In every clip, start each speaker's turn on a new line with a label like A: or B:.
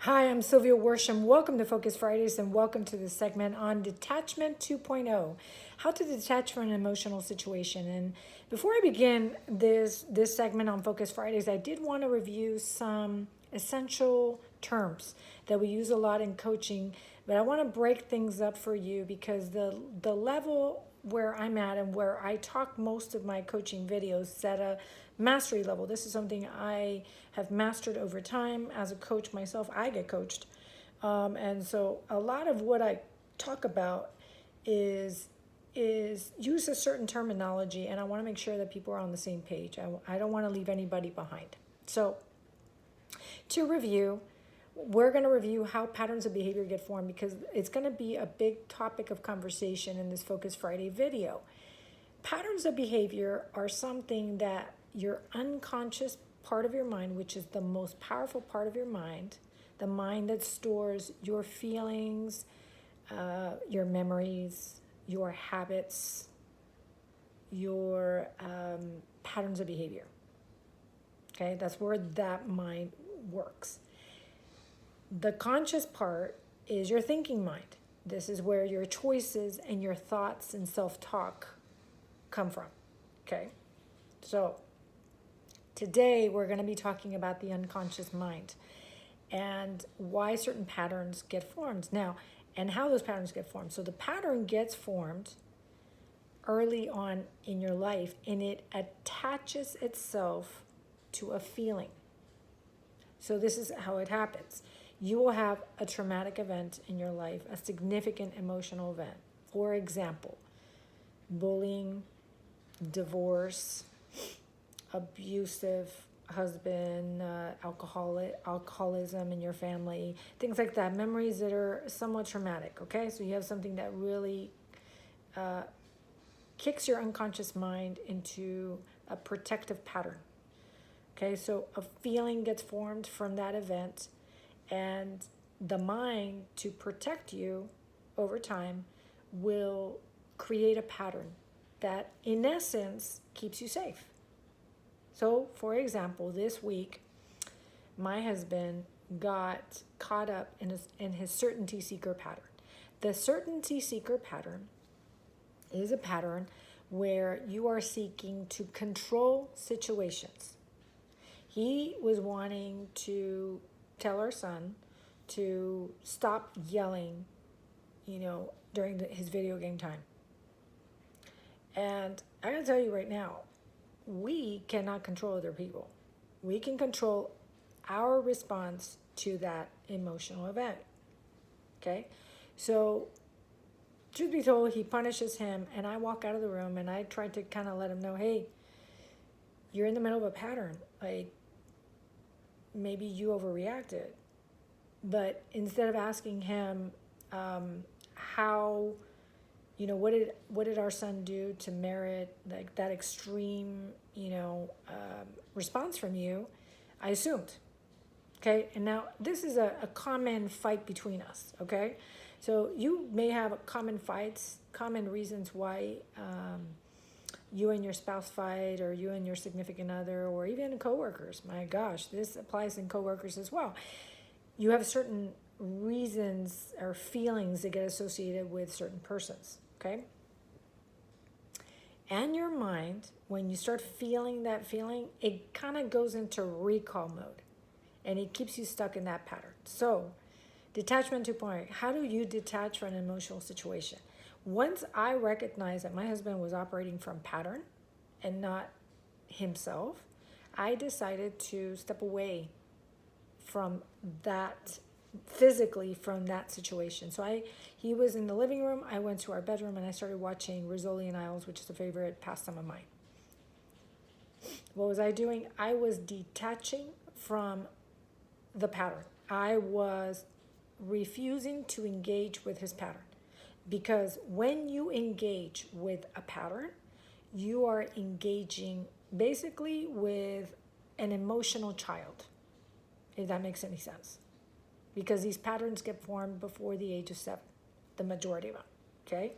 A: Hi, I'm Sylviaworsham. Welcome to Focus Fridays and welcome to this segment on Detachment 2.0, how to detach from an emotional situation. And before I begin this segment on Focus Fridays, I did want to review some essential terms that we use a lot in coaching, but I want to break things up for you because the level where I'm at and where I talk most of my coaching videos set a mastery level. This is something I have mastered over time as a coach myself. I get coached. And so a lot of what I talk about is use a certain terminology, and I want to make sure that people are on the same page. I don't want to leave anybody behind. So to review, we're going to review how patterns of behavior get formed because it's going to be a big topic of conversation in this Focus Friday video. Patterns of behavior are something that your unconscious part of your mind, which is the most powerful part of your mind, the mind that stores your feelings, your memories, your habits, your patterns of behavior. Okay, that's where that mind works. The conscious part is your thinking mind. This is where your choices and your thoughts and self-talk come from. Okay, so today we're going to be talking about the unconscious mind and why certain patterns get formed now and how those patterns get formed. So the pattern gets formed early on in your life and it attaches itself to a feeling. So this is how it happens. You will have a traumatic event in your life, a significant emotional event. For example, bullying, divorce, abusive husband, alcoholism in your family, things like that, memories that are somewhat traumatic, okay? So you have something that really kicks your unconscious mind into a protective pattern. Okay, so a feeling gets formed from that event, and the mind, to protect you over time, will create a pattern that, in essence, keeps you safe. So, for example, this week, my husband got caught up in his certainty seeker pattern. The certainty seeker pattern is a pattern where you are seeking to control situations. He was wanting to tell our son to stop yelling, during his video game time. And I gotta tell you right now, we cannot control other people. We can control our response to that emotional event. Okay? So, truth be told, he punishes him, and I walk out of the room and I try to kind of let him know, hey, you're in the middle of a pattern. Like, maybe you overreacted. But instead of asking him how, what did our son do to merit like that extreme, response from you, I assumed. Okay, and now this is a common fight between us. Okay, so you may have common fights, common reasons why you and your spouse fight, or you and your significant other, or even coworkers. My gosh, this applies in coworkers as well. You have certain reasons or feelings that get associated with certain persons, okay? And your mind, when you start feeling that feeling, it kind of goes into recall mode, and it keeps you stuck in that pattern. So, detachment 2.0, how do you detach from an emotional situation? Once I recognized that my husband was operating from pattern and not himself, I decided to step away from that, physically from that situation. So he was in the living room, I went to our bedroom, and I started watching Rizzoli and Isles, which is a favorite pastime of mine. What was I doing? I was detaching from the pattern. I was refusing to engage with his pattern. Because when you engage with a pattern, you are engaging basically with an emotional child, if that makes any sense. Because these patterns get formed before the age of 7, the majority of them, okay?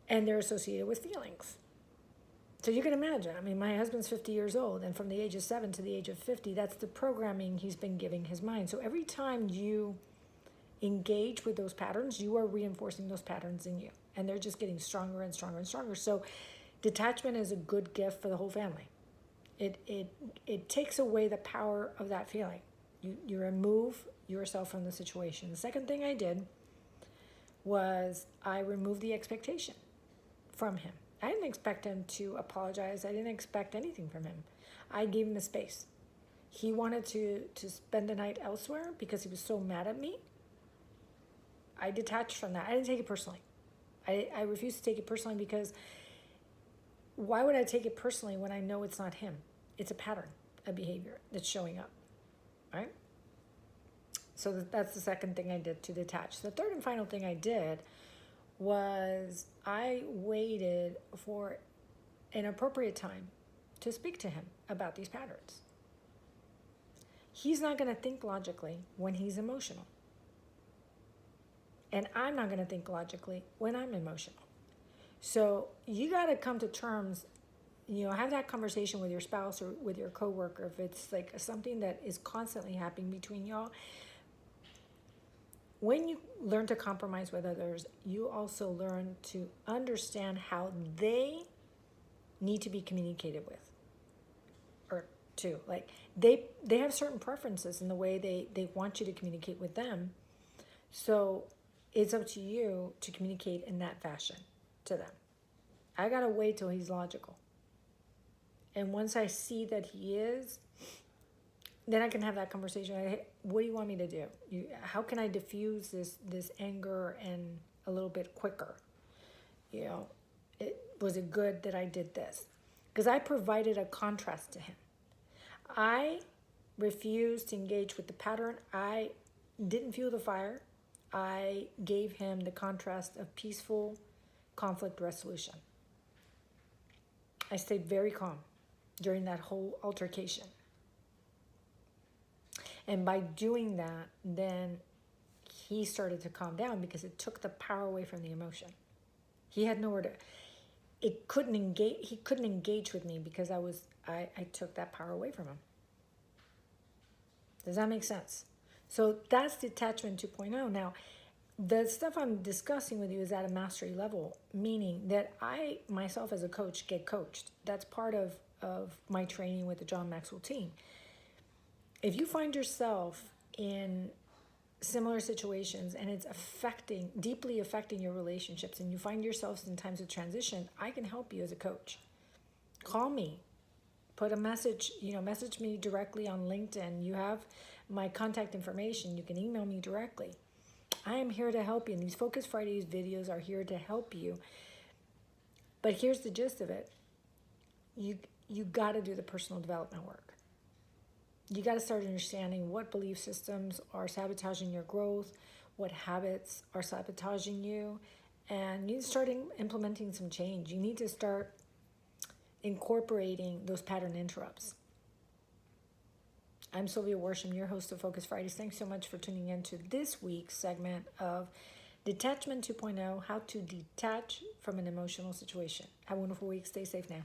A: And they're associated with feelings. So you can imagine, I mean, my husband's 50 years old, and from the age of 7 to the age of 50, that's the programming he's been giving his mind. So every time you engage with those patterns, you are reinforcing those patterns in you. And they're just getting stronger and stronger and stronger. So detachment is a good gift for the whole family. It takes away the power of that feeling. You remove yourself from the situation. The second thing I did was I removed the expectation from him. I didn't expect him to apologize. I didn't expect anything from him. I gave him a space. He wanted to spend the night elsewhere because he was so mad at me. I detached from that. I didn't take it personally. I refused to take it personally because why would I take it personally when I know it's not him? It's a pattern of behavior that's showing up, right? So that's the second thing I did to detach. The third and final thing I did was I waited for an appropriate time to speak to him about these patterns. He's not going to think logically when he's emotional. And I'm not going to think logically when I'm emotional. So you got to come to terms, have that conversation with your spouse or with your coworker. If it's like something that is constantly happening between y'all, when you learn to compromise with others, you also learn to understand how they need to be communicated with. Or to, like, they have certain preferences in the way they want you to communicate with them. So it's up to you to communicate in that fashion to them. I gotta wait till he's logical. And once I see that he is, then I can have that conversation. Hey, what do you want me to do? How can I diffuse this anger and a little bit quicker? Was it good that I did this? Because I provided a contrast to him. I refused to engage with the pattern. I didn't fuel the fire. I gave him the contrast of peaceful conflict resolution. I stayed very calm during that whole altercation. And by doing that, then he started to calm down because it took the power away from the emotion. He had nowhere to, he couldn't engage with me because I took that power away from him. Does that make sense? So that's detachment 2.0. Now, the stuff I'm discussing with you is at a mastery level, meaning that I, myself as a coach, get coached. That's part of my training with the John Maxwell team. If you find yourself in similar situations and it's deeply affecting your relationships, and you find yourselves in times of transition, I can help you as a coach. Call me. Put a message, message me directly on LinkedIn. You have my contact information. You can email me directly. I am here to help you. And these Focus Fridays videos are here to help you. But here's the gist of it. You got to do the personal development work. You got to start understanding what belief systems are sabotaging your growth, what habits are sabotaging you, and you need to start implementing some change. You need to start incorporating those pattern interrupts. I'm Sylviaworsham, your host of Focus Fridays. Thanks so much for tuning in to this week's segment of Detachment 2.0, how to detach from an emotional situation. Have a wonderful week. Stay safe now.